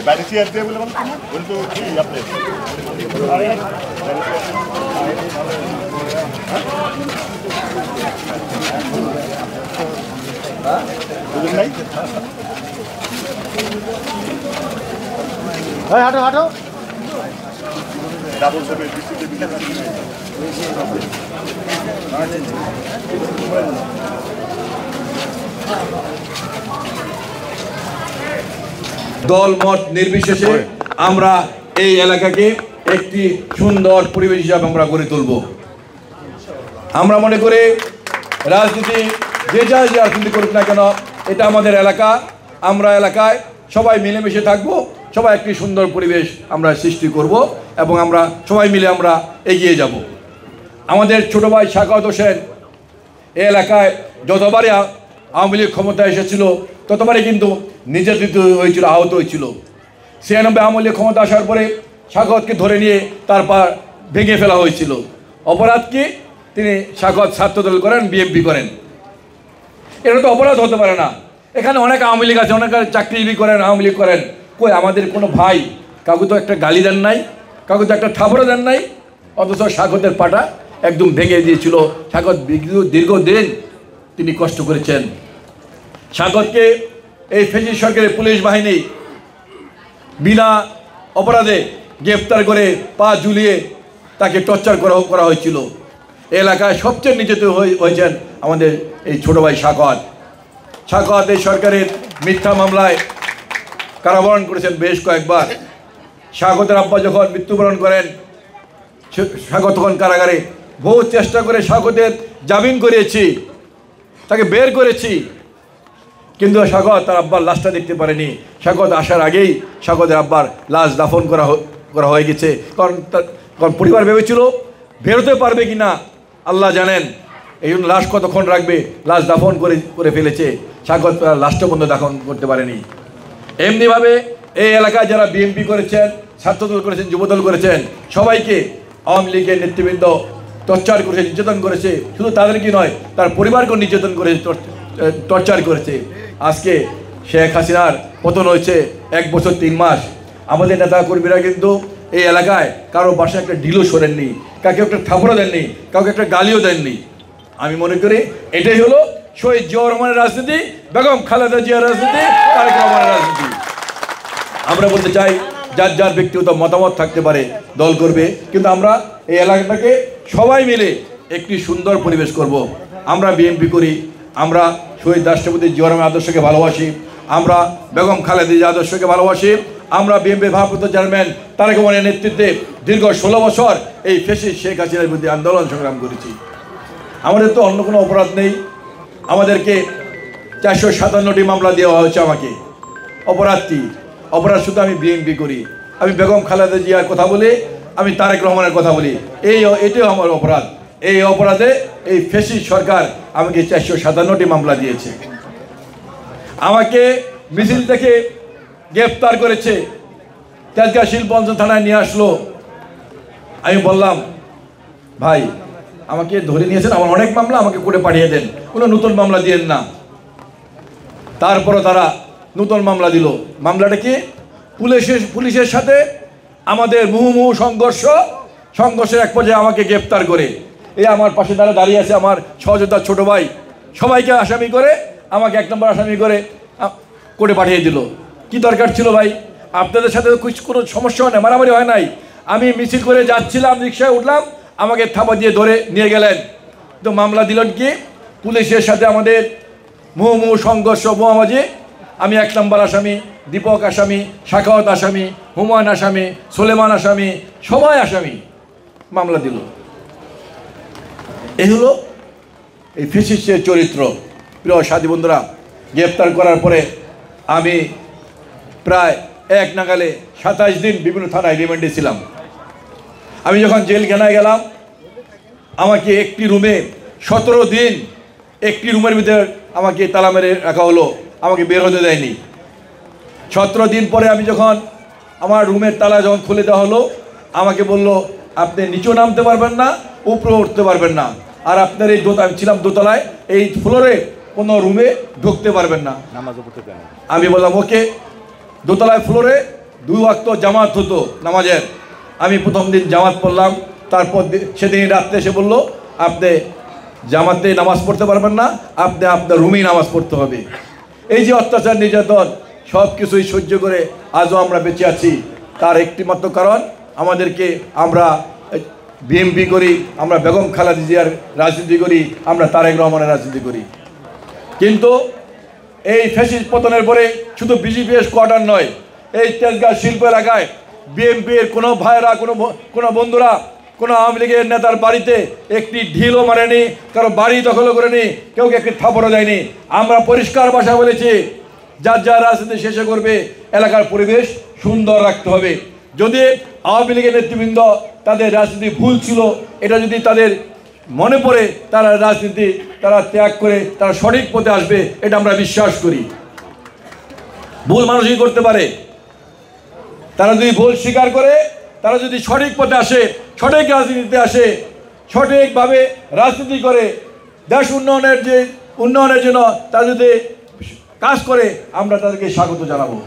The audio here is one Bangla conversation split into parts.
বাইরে চেয়ার দিয়ে বলে বলতো কি আপনি বুঝুন নাই হাঁটো হাঁটো ডাবল সেভেন দল মত নির্বিশেষে আমরা এই এলাকাকে একটি সুন্দর পরিবেশ হিসাবে আমরা গড়ে তুলব। আমরা মনে করি রাজনীতি যে যা রাজনীতি করুক না কেন, এটা আমাদের এলাকা, আমরা এলাকায় সবাই মিলেমিশে থাকবো, সবাই একটি সুন্দর পরিবেশ আমরা সৃষ্টি করব এবং আমরা সবাই মিলে আমরা এগিয়ে যাব। আমাদের ছোট ভাই শাখাওয়াত হোসেন এই এলাকায় যতবারই আওয়ামী লীগ ক্ষমতায় এসেছিল ততবারই কিন্তু নির্যাতিত হয়েছিল, আহত হয়েছিল। 96 আওয়ামী লীগ ক্ষমতা আসার পরে শাখাওয়াতকে ধরে নিয়ে তার পা ভেঙে ফেলা হয়েছিল। অপরাধ কি? তিনি শাখাওয়াত ছাত্রদল করেন, বিএনপি করেন। এটা তো অপরাধ হতে পারে না। এখানে অনেক আওয়ামী লীগ আছে, অনেক চাকরিজীবী করেন, আওয়ামী লীগ করেন। কই আমাদের কোনো ভাই কাউকে তো একটা গালি দেন নাই, কাউকে তো একটা থাপড়ও দেন নাই, অথচ শাখাওয়াতের পাটা একদম ভেঙে দিয়েছিল। শাখাওয়াত দীর্ঘদিন তিনি কষ্ট করেছেন। শাখাওয়াতকে এই ফ্যাসিস্ট সরকারের পুলিশ বাহিনী বিনা অপরাধে গ্রেফতার করে পা ঝুলিয়ে তাকে টর্চার করা হয়েছিল। এলাকায় সবচেয়ে নির্যাতিত হয়েছেন আমাদের এই ছোটো ভাই শাখাওয়াত। শাখাওয়াত এই সরকারের মিথ্যা মামলায় কারাবরণ করেছেন বেশ কয়েকবার। শাখাওয়াতের আব্বা যখন মৃত্যুবরণ করেন, শাখাওয়াত তখন কারাগারে। বহু চেষ্টা করে শাখাওয়াতের জামিন করিয়েছি, তাকে বের করেছি, কিন্তু শাখাওয়াত তার আব্বার লাশটা দেখতে পারেনি। শাখাওয়াত আসার আগেই শাখাওয়াতের আব্বার লাশ দাফন করা হয়ে গেছে। কারণ পরিবার ভেবেছিল বেরোতে পারবে কি না আল্লাহ জানেন, এই জন্য লাশ কতক্ষণ রাখবে, লাশ দাফন করে ফেলেছে। শাখাওয়াত লাশটা পর্যন্ত দাফন করতে পারেনি। এমনিভাবে এই এলাকায় যারা বিএনপি করেছেন, ছাত্রদল করেছেন, যুবদল করেছেন, সবাইকে আওয়ামী লীগের নেতৃবৃন্দ টর্চার করেছে, নির্যাতন করেছে। শুধু তাদেরকে নয়, তার পরিবারকেও নির্যাতন করেছে, টর্চার করেছে। আজকে শেখ হাসিনার পতন হয়েছে 1 বছর 3 মাস। আমাদের নেতা কর্মীরা কিন্তু এই এলাকায় কারো বাসায় একটা ঢিলও সরেননি, কাউকে একটা থাপড়ও দেননি, কাউকে একটা গালিও দেননি। আমি মনে করি এটাই হলো শহীদ জিয়াউর রহমানের রাজনীতি, বেগম খালেদা জিয়ার রাজনীতি, তারেক রহমানের রাজনীতি। আমরা বলতে চাই যার যার ব্যক্তিগত মতামত থাকতে পারে, দল করবে, কিন্তু আমরা এই এলাকাটাকে সবাই মিলে একটি সুন্দর পরিবেশ করব। আমরা বিএনপি করি, আমরা শহীদ রাষ্ট্রপতি জিয়াউর রহমানের আদর্শকে ভালোবাসি, আমরা বেগম খালেদা জিয়ার আদর্শকে ভালোবাসি, আমরা বিএনপির ভারপ্রাপ্ত চেয়ারম্যান তারেক রহমানের নেতৃত্বে দীর্ঘ 16 বছর এই ফ্যাসিস্ট শেখ হাসিনার বিরুদ্ধে আন্দোলন সংগ্রাম করেছি। আমাদের তো অন্য কোনো অপরাধ নেই। আমাদেরকে 457টি মামলা দেওয়া হয়েছে আমাকে। অপরাধ কি? অপরাধ শুধু আমি বিএনপি করি, আমি বেগম খালেদা জিয়ার কথা বলি, আমি তারেক রহমানের কথা বলি, এটাও আমার অপরাধ। এই অপরাধে এই ফ্যাসিস্ট সরকার আমাকে 457টি মামলা দিয়েছে। আমাকে মিছিল থেকে গ্রেফতার করেছে, তেজগাঁ শিল্পাঞ্চল থানায় নিয়ে আসলো। আমি বললাম, ভাই আমাকে ধরে নিয়েছেন, আমার অনেক মামলা, আমাকে কোর্টে পাঠিয়ে দেন, কোনো নতুন মামলা দিয়েন না। তারপরও তারা নতুন মামলা দিল। মামলাটা কি? পুলিশের সাথে আমাদের মুহুর্মুহু সংঘর্ষের এক পর্যায়ে আমাকে গ্রেফতার করে, এই আমার পাশে দাঁড়িয়ে আছে আমার সহযোদ্ধা ছোট ভাই, সবাইকে আসামি করে আমাকে 1 নম্বর আসামি করে কোর্টে পাঠিয়ে দিল। কি দরকার ছিল ভাই? আপনাদের সাথে কোনো সমস্যা হয় না, মারামারি হয় নাই। আমি মিছিল করে যাচ্ছিলাম, রিক্সায় উঠলাম, আমাকে থাপা দিয়ে ধরে নিয়ে গেলেন। তো মামলা দিলেন কি? পুলিশের সাথে আমাদের মুহুর্মুহু সংঘর্ষ, বোমাবাজি। আমি 1 নম্বর আসামি, দীপক আসামি, শাখাওয়াত আসামি, হুমায়ুন আসামি, সুলেমান আসামি, সবাই আসামি। মামলা দিল। এই হলো এই ফ্যাসিস্টের চরিত্র। প্রিয় সাথী বন্ধুরা, গ্রেফতার করার পরে আমি প্রায় 1 নাগালে 27 দিন বিভিন্ন থানায় রিমান্ডে ছিলাম। আমি যখন জেলখানায় গেলাম, আমাকে একটি রুমে 17 দিন একটি রুমের ভিতরে আমাকে তালা মেরে রাখা হলো, আমাকে বের হতে দেয়নি। 17 দিন পরে আমি যখন আমার রুমের তালা যখন খুলে দেওয়া হলো, আমাকে বলল আপনি নিচেও নামতে পারবেন না, উপরেও উঠতে পারবেন না, আর আপনার এই আমি ছিলাম দোতলায়, এই ফ্লোরে কোনো রুমে ঢুকতে পারবেন না। আমি বললাম ওকে, দোতলায় ফ্লোরে 2 ওয়াক্ত জামাত হতো নামাজের। আমি প্রথম দিন জামাত পড়লাম, তারপর সেদিন রাত্রে এসে বললো আপনি জামাতে নামাজ পড়তে পারবেন না, আপনি আপনার রুমেই নামাজ পড়তে হবে। এই যে অত্যাচার নির্যাতন সব কিছুই সহ্য করে আজও আমরা বেঁচে আছি, তার একটি মাত্র কারণ আমাদেরকে আমরা বিএনপি করি, আমরা বেগম খালেদা জিয়ার রাজনীতি করি, আমরা তারেক রহমানের রাজনীতি করি। কিন্তু এই ফ্যাসিস্ট পতনের পরে শুধু বিজেপি কোয়ার্টার নয়, এই তেজগাঁ শিল্প এলাকায় বিএনপির কোনো ভাইরা, কোনো বন্ধুরা, কোনো আওয়ামী লীগের নেতার বাড়িতে একটি ঢিলও মারেনি, কারো বাড়ি দখলও করেনি, কেউ একটি থাপড়ও দেয়নি। আমরা পরিষ্কার ভাষা বলেছি, যার যার রাজনীতি শেষে করবে, এলাকার পরিবেশ সুন্দর রাখতে হবে। যদি আওয়ামী লীগের নেতৃবৃন্দ তাদের রাজনীতি ভুল ছিল, এটা যদি তাদের মনে পড়ে, তারা রাজনীতি তারা ত্যাগ করে তারা সঠিক পথে আসবে, এটা আমরা বিশ্বাস করি। ভুল মানুষই করতে পারে, তারা যদি ভুল স্বীকার করে, তারা যদি সঠিক পথে আসে, সঠিক রাজনীতিতে আসে, সঠিকভাবে রাজনীতি করে দেশ উন্নয়নের জন্য তারা যদি কাজ করে, আমরা তাদেরকে স্বাগত জানাবো।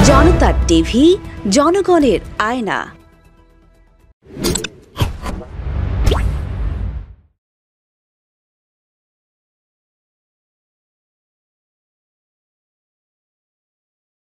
জনতা টিভি, জনগণের আয়না।